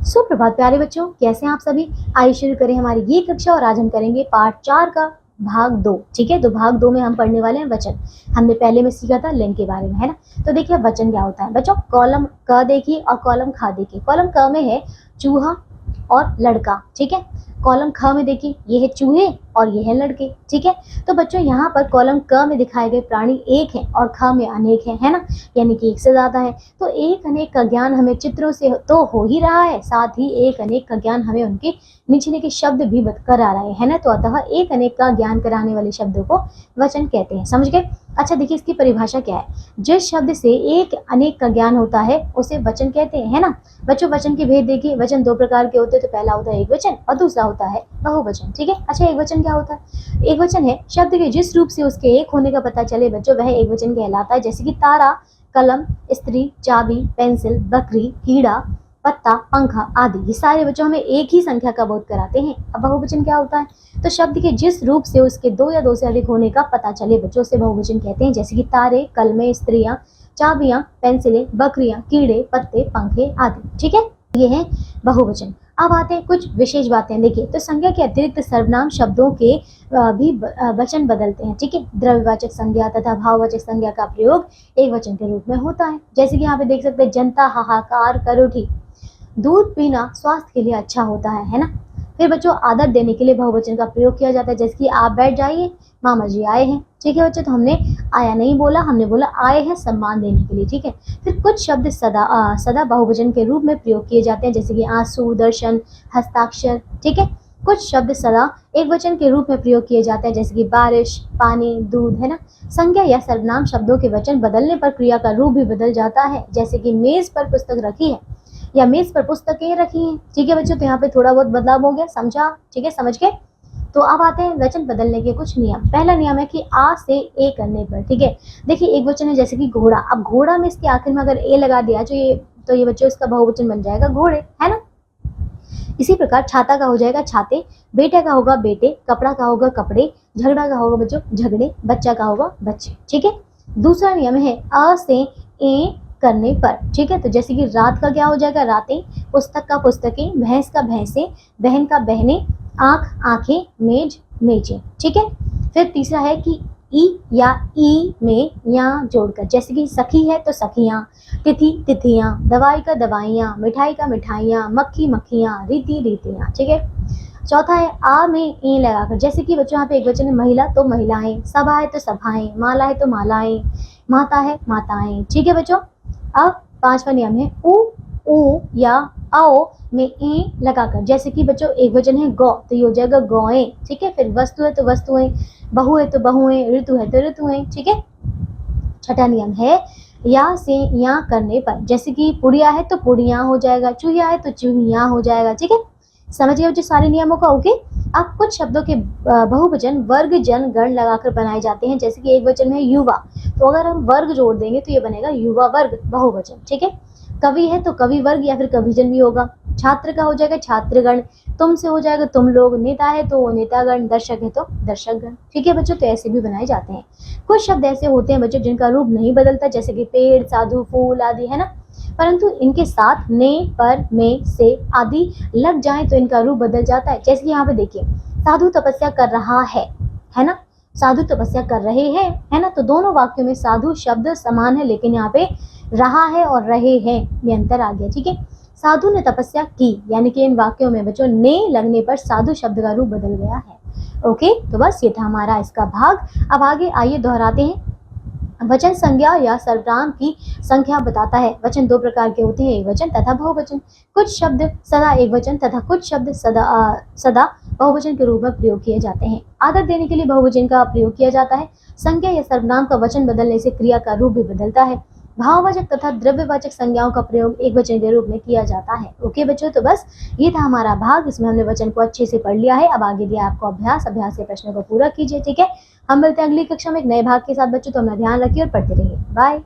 सुप्रभात प्यारे बच्चों, कैसे हैं आप सभी। आइए शुरू करें हमारी ये कक्षा और आज हम करेंगे पार्ट 4 का भाग 2। ठीक है, तो भाग 2 में हम पढ़ने वाले हैं वचन। हमने पहले में सीखा था लिंग के बारे में, है ना। तो देखिए वचन क्या होता है बच्चों। कॉलम क देखिए और कॉलम ख देखिए। कॉलम क में है चूहा और लड़का, ठीक है। कॉलम ख में देखिए ये है चूहे और ये है लड़के, ठीक है। तो बच्चों यहाँ पर कॉलम क में दिखाए गए प्राणी एक हैं और ख में अनेक हैं, है ना, यानी कि एक से ज्यादा है। तो एक अनेक का ज्ञान हमें चित्रों से तो हो ही रहा है, साथ ही एक अनेक का ज्ञान हमें उनके निचले के शब्द भी करा रहे हैं ना। तो अतः एक अनेक का ज्ञान कराने वाले शब्दों को वचन कहते हैं, समझ गए। अच्छा देखिए इसकी परिभाषा क्या है। जिस शब्द से एक अनेक का ज्ञान होता है उसे वचन कहते हैं, है ना। बच्चों वचन के भेद देखिए। वचन दो प्रकार के होते हैं। तो पहला होता है एक वचन और दूसरा होता है बहुवचन, ठीक है। अच्छा एक वचन क्या होता है। एक वचन है शब्द के जिस रूप से उसके एक होने का पता चले बच्चों, वह एक वचन कहलाता है। जैसे कि तारा, कलम, स्त्री, चाबी, पेंसिल, बकरी, कीड़ा, पत्ता, पंखा आदि। ये सारे बच्चों हमें एक ही संख्या का बोध कराते हैं। अब बहुवचन क्या होता है। तो शब्द के जिस रूप से उसके दो या दो से अधिक होने का पता चले बच्चों, से बहुवचन कहते हैं। जैसे कि तारे, कलमें, स्त्रियां, चाबियां, पेंसिलें, बकरियां, कीड़े, पत्ते, पंखे आदि, ठीक है। ये है बहुवचन। अब आते हैं कुछ विशेष बातें। देखिए तो संज्ञा के अतिरिक्त सर्वनाम शब्दों के भी वचन बदलते हैं, ठीक है। द्रव्यवाचक संज्ञा तथा भाववाचक संज्ञा का प्रयोग एक वचन के रूप में होता है। जैसे कि यहाँ पे देख सकते हैं, जनता हाहाकार कर उठी। दूध पीना स्वास्थ्य के लिए अच्छा होता है ना। फिर बच्चों आदर देने के लिए बहुवचन का प्रयोग किया जाता है। जैसे कि आप बैठ जाइए, मामा जी आए हैं, ठीक है बच्चों। तो हमने आया नहीं बोला, हमने बोला आए हैं सम्मान देने के लिए, ठीक है। फिर कुछ शब्द सदा बहुवचन के रूप में प्रयोग किए जाते हैं। जैसे कि आंसू, दर्शन, हस्ताक्षर, ठीक है। कुछ शब्द सदा एक वचन के रूप में प्रयोग किए जाते हैं। जैसे कि बारिश, पानी, दूध, है ना। संज्ञा या सर्वनाम शब्दों के वचन बदलने पर क्रिया का रूप भी बदल जाता है। जैसे कि मेज पर पुस्तक रखी है या मेज पर पुस्तकें रखी हैं, ठीक है बच्चों। तो यहाँ पे थोड़ा बहुत बदलाव हो गया, समझा, ठीक है, समझ के। तो अब आते हैं वचन बदलने के कुछ नियम। पहला नियम है कि आ से ए करने पर, ठीक है। देखिए एक वचन है जैसे कि घोड़ा। अब घोड़ा में इसके आखिर में अगर ए लगा दिया तो ये बच्चों इसका बहुवचन बन जाएगा घोड़े, है ना। इसी प्रकार छाता का हो जाएगा छाते, बेटे का होगा बेटे, कपड़ा का होगा कपड़े, झगड़ा का होगा बच्चों झगड़े, बच्चा का होगा बच्चे, ठीक है। दूसरा नियम है अ से ए करने पर, ठीक है। तो जैसे कि रात का क्या हो जाएगा रातें, पुस्तक का पुस्तकें, भैंस का भैंसे, बहन का बहने, आंख आंखें, मेज मेजें, ठीक है। फिर तीसरा है कि ई या ई में या जोड़कर। जैसे कि सखी है तो सखियां, तिथि तिथियां, दवाई का दवाइयां, मिठाई का मिठाइयां, मक्खी मक्खियां, रीति रीतियां, ठीक है। चौथा है आ में ए लगाकर। जैसे कि बच्चों यहाँ पे एक वचन है महिला तो महिलाएं, सभा है तो सभाएं, माला है तो मालाएं, माता है माताएं, ठीक है बच्चों। अब पांचवा नियम है उ या आओ में ए लगाकर। जैसे कि बच्चों एक वचन है गौ, तो ये हो जाएगा गौएं, ठीक है। फिर वस्तु है तो वस्तुएं, बहु है तो बहुएं, ऋतु है तो ऋतुएं, ठीक है। छठा नियम है या से या करने पर। जैसे कि पुड़िया है तो पुड़िया हो जाएगा, चूहिया है तो चूहिया हो जाएगा, ठीक है। समझ गए बच्चों सारे नियमों का, ओके। अब कुछ शब्दों के बहुवचन वर्ग जन गण लगाकर बनाए जाते हैं। जैसे कि एक वचन है युवा, तो अगर हम वर्ग जोड़ देंगे तो ये बनेगा युवा वर्ग बहुवचन, ठीक है। कवि है तो कवि वर्ग या फिर कविजन भी होगा। छात्र का हो जाएगा छात्रगण, तुम से हो जाएगा तुम लोग, नेता है तो नेतागण, दर्शक है तो दर्शकगण, ठीक है बच्चों। तो ऐसे भी बनाए जाते हैं। कुछ शब्द ऐसे होते हैं बच्चों जिनका रूप नहीं बदलता, जैसे कि पेड़, साधु, फूल आदि, है ना। परंतु इनके साथ ने, पर, में, से आदि लग जाए तो इनका रूप बदल जाता है। जैसे कि यहाँ पे देखिए साधु तपस्या कर रहा है ना, साधु तपस्या कर रहे हैं, है ना। तो दोनों वाक्यों में साधु शब्द समान है, लेकिन यहाँ पे रहा है और रहे हैं ये अंतर आ गया, ठीक है। साधु ने तपस्या की, यानी कि इन वाक्यों में बच्चों ने लगने पर साधु शब्द का रूप बदल गया है, ओके। तो बस ये था हमारा इसका भाग। अब आगे आइए दोहराते हैं। वचन संज्ञा या सर्वनाम की संख्या बताता है। वचन दो प्रकार के होते हैं, एक वचन तथा बहुवचन। कुछ शब्द सदा एक वचन तथा कुछ शब्द सदा बहुवचन के रूप में प्रयोग किए जाते हैं। आदर देने के लिए बहुवचन का प्रयोग किया जाता है। संज्ञा या सर्वनाम का वचन बदलने से क्रिया का रूप भी बदलता है। भाववाचक तथा द्रव्यवाचक संज्ञाओं का प्रयोग एक वचन के रूप में किया जाता है, ओके बच्चों। तो बस ये था हमारा भाग, इसमें हमने वचन को अच्छे से पढ़ लिया है। अब आगे दिया आपको अभ्यास के प्रश्नों को पूरा कीजिए, ठीक है। हम मिलते हैं अगली कक्षा में एक नए भाग के साथ बच्चों। तो अपना ध्यान रखिए और पढ़ते रहिए, बाय।